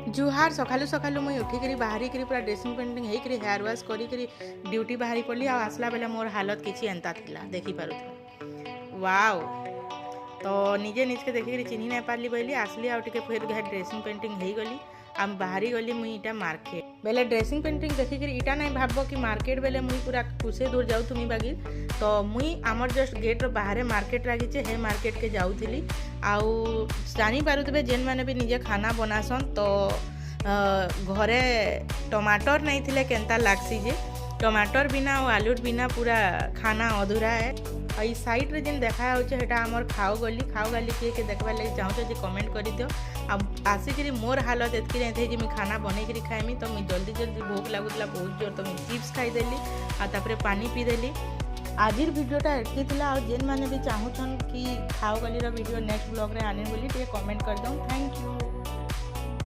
जुहार सकालू सकालू मुई उठिक बाहरी पूरा ड्रेसिंग पेंटिंग होकर हेयर वाश करी ड्यूटी बाहरी पड़ी आसला बेले मोर हालत किसी एंता थिला देखी पारुथ वाओ। तो निजे निजके देखिक चिन्ह नहीं पार्ली बोली आसली आउ टे फिर ड्रेसिंग पेंटिंग हो गली आ बाहरी गली मुई इटा मार्केट बेले ड्रेसिंग पेंटिंग देखिक इटा नहीं भाव कि मार्केट बेले मुई पूरा कुसे दूर जाऊ तुम्हें बागी तो मुई आमर जस्ट गेट बाहर मार्केट लगी हे मार्केट के जाऊली आउ जानी पारुथे जेन मैंने भी निजे खाना बनासन तो घरे टमाटर नहीं थिले केंता लागसी जे टमाटर बिना और आलूर बिना पूरा खाना अधूरा है। और साइड रे जेन देखा होटा आमर खाओ गली किए देखबार लगे चाहूँ जे कमेंट कर दियो। आसिक मोर हालत एतकी नहीं थी मुझे खाना बनई खाएमी तो मुझे जल्दी जल्दी भूख लगुला बहुत जोर तो मुझे चिप्स खाईदेली आपर पानी पीदेली। आज वीडियोटा एटकी थिला और जेन मैंने भी चाहून कि खाओ गली वीडियो नेक्स्ट ब्लॉग रे आने बोली कमेंट कर दो। Thank you.